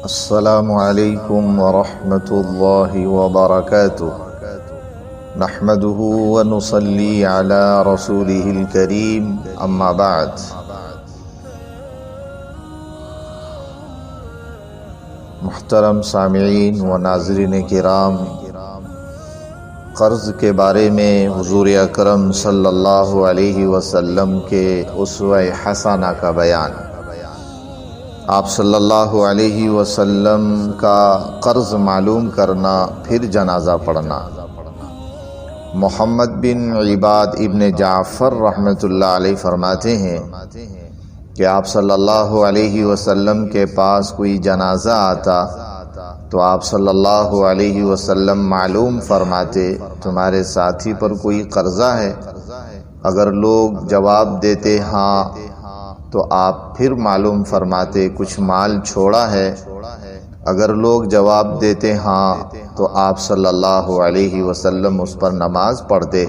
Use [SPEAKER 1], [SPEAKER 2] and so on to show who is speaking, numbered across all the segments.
[SPEAKER 1] السلام علیکم ورحمۃ اللہ وبرکاتہ نحمده ونصلی علی رسوله الکریم اما بعد۔ محترم سامعین و ناظرین کرام، قرض کے بارے میں حضور اکرم صلی اللہ علیہ وسلم کے اسوہ حسنہ کا بیان۔ آپ صلی اللہ علیہ وسلم کا قرض معلوم کرنا، پھر جنازہ پڑھنا۔ محمد بن عباد ابن جعفر رحمۃ اللہ علیہ فرماتے ہیں کہ آپ صلی اللہ علیہ وسلم کے پاس کوئی جنازہ آتا تو آپ صلی اللہ علیہ وسلم معلوم فرماتے تمہارے ساتھی پر کوئی قرضہ ہے؟ اگر لوگ جواب دیتے ہاں تو آپ پھر معلوم فرماتے کچھ مال چھوڑا ہے؟ اگر لوگ جواب دیتے ہاں تو آپ صلی اللہ علیہ وسلم اس پر نماز پڑھتے۔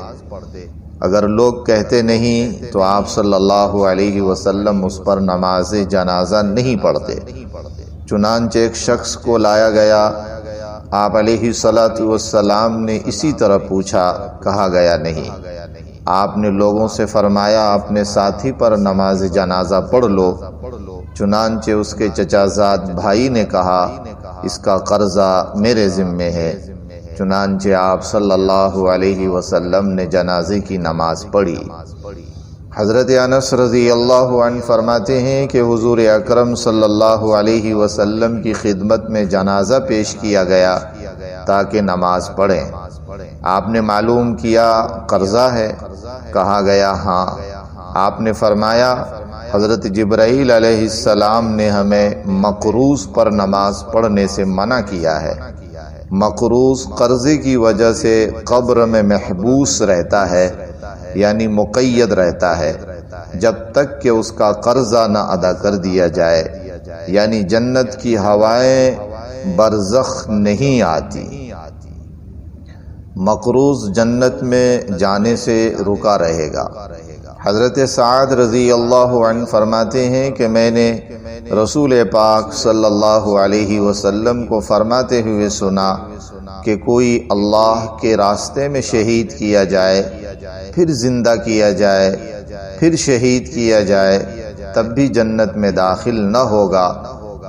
[SPEAKER 1] اگر لوگ کہتے نہیں تو آپ صلی اللہ علیہ وسلم اس پر نماز جنازہ نہیں پڑھتے۔ چنانچہ ایک شخص کو لایا گیا، آپ علیہ الصلاۃ والسلام نے اسی طرح پوچھا، کہا گیا نہیں۔ آپ نے لوگوں سے فرمایا اپنے ساتھی پر نماز جنازہ پڑھ لو۔ چنانچہ اس کے چچا زاد بھائی نے کہا، اس کا قرضہ میرے ذمے ہے۔ چنانچہ آپ صلی اللہ علیہ وسلم نے جنازے کی نماز پڑھی۔ حضرت انس رضی اللہ عنہ فرماتے ہیں کہ حضور اکرم صلی اللہ علیہ وسلم کی خدمت میں جنازہ پیش کیا گیا تاکہ نماز پڑھیں۔ آپ نے معلوم کیا قرضہ ہے؟ کہا گیا ہاں۔ آپ نے فرمایا، حضرت جبرائیل علیہ السلام نے ہمیں مقروض پر نماز پڑھنے سے منع کیا ہے۔ مقروض قرضے کی وجہ سے قبر میں محبوس رہتا ہے، یعنی مقید رہتا ہے، جب تک کہ اس کا قرضہ نہ ادا کر دیا جائے، یعنی جنت کی ہوائیں برزخ نہیں آتی۔ مقروض جنت میں جانے سے رکا رہے گا۔ حضرت سعد رضی اللہ عنہ فرماتے ہیں کہ میں نے رسول پاک صلی اللہ علیہ وسلم کو فرماتے ہوئے سنا کہ کوئی اللہ کے راستے میں شہید کیا جائے، پھر زندہ کیا جائے، پھر شہید کیا جائے، تب بھی جنت میں داخل نہ ہوگا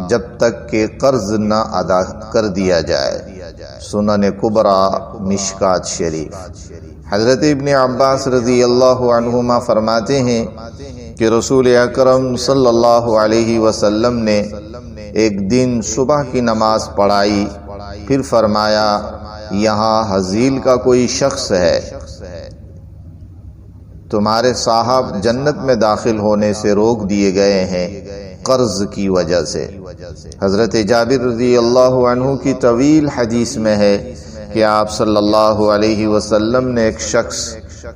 [SPEAKER 1] جب تک کہ قرض نہ ادا کر دیا جائے۔ سنن کبریٰ مشکات شریف۔ حضرت ابن عباس رضی اللہ عنہما فرماتے ہیں کہ رسول اکرم صلی اللہ علیہ وسلم نے ایک دن صبح کی نماز پڑھائی، پھر فرمایا، یہاں حزیل کا کوئی شخص ہے، تمہارے صاحب جنت میں داخل ہونے سے روک دیے گئے ہیں قرض کی وجہ سے۔ حضرت جابر رضی اللہ عنہ کی طویل حدیث میں ہے کہ آپ صلی اللہ علیہ وسلم نے ایک شخص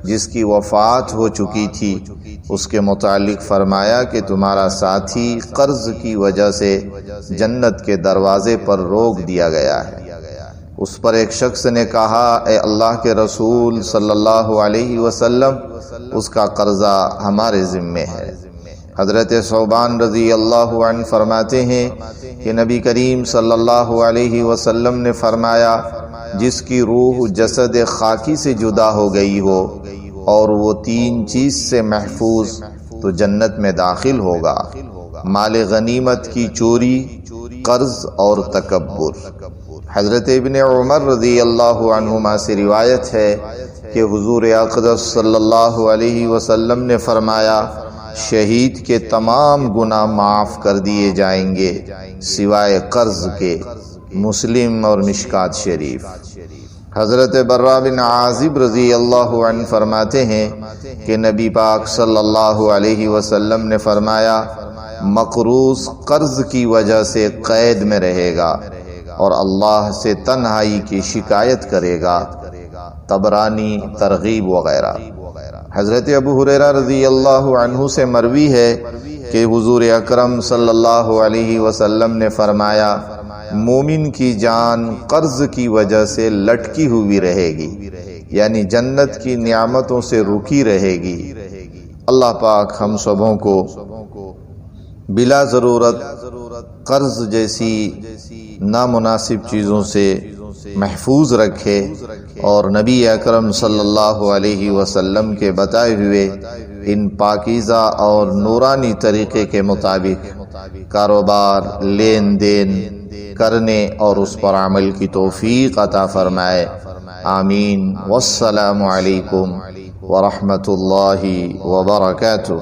[SPEAKER 1] جس کی وفات ہو چکی تھی اس کے متعلق فرمایا کہ تمہارا ساتھی قرض کی وجہ سے جنت کے دروازے پر روک دیا گیا ہے۔ اس پر ایک شخص نے کہا، اے اللہ کے رسول صلی اللہ علیہ وسلم، اس کا قرضہ ہمارے ذمے ہے۔ حضرت ثوبان رضی اللہ عنہ فرماتے ہیں کہ نبی کریم صلی اللہ علیہ وسلم نے فرمایا، جس کی روح جسد خاکی سے جدا ہو گئی ہو اور وہ تین چیز سے محفوظ تو جنت میں داخل ہوگا: مال غنیمت کی چوری، قرض اور تکبر۔ حضرت ابن عمر رضی اللہ عنہما سے روایت ہے کہ حضور اقدس صلی اللہ علیہ وسلم نے فرمایا، شہید کے تمام گناہ معاف کر دیے جائیں گے سوائے قرض کے۔ مسلم اور مشکات شریف۔ حضرت براء بن عازب رضی اللہ عنہ فرماتے ہیں کہ نبی پاک صلی اللہ علیہ وسلم نے فرمایا، مقروض قرض کی وجہ سے قید میں رہے گا اور اللہ سے تنہائی کی شکایت کرے گا۔ طبرانی ترغیب وغیرہ۔ حضرت ابو ہریرہ رضی اللہ عنہ سے مروی ہے کہ حضور اکرم صلی اللہ علیہ وسلم نے فرمایا، مومن کی جان قرض کی وجہ سے لٹکی ہوئی رہے گی، یعنی جنت کی نعمتوں سے رکی رہے گی۔ اللہ پاک ہم سبوں کو بلا ضرورت قرض جیسی نامناسب چیزوں سے محفوظ رکھے اور نبی اکرم صلی اللہ علیہ وسلم کے بتائے ہوئے ان پاکیزہ اور نورانی طریقے کے مطابق کاروبار لین دین کرنے اور اس پر عمل کی توفیق عطا فرمائے، آمین۔ والسلام علیکم ورحمۃ اللہ وبرکاتہ۔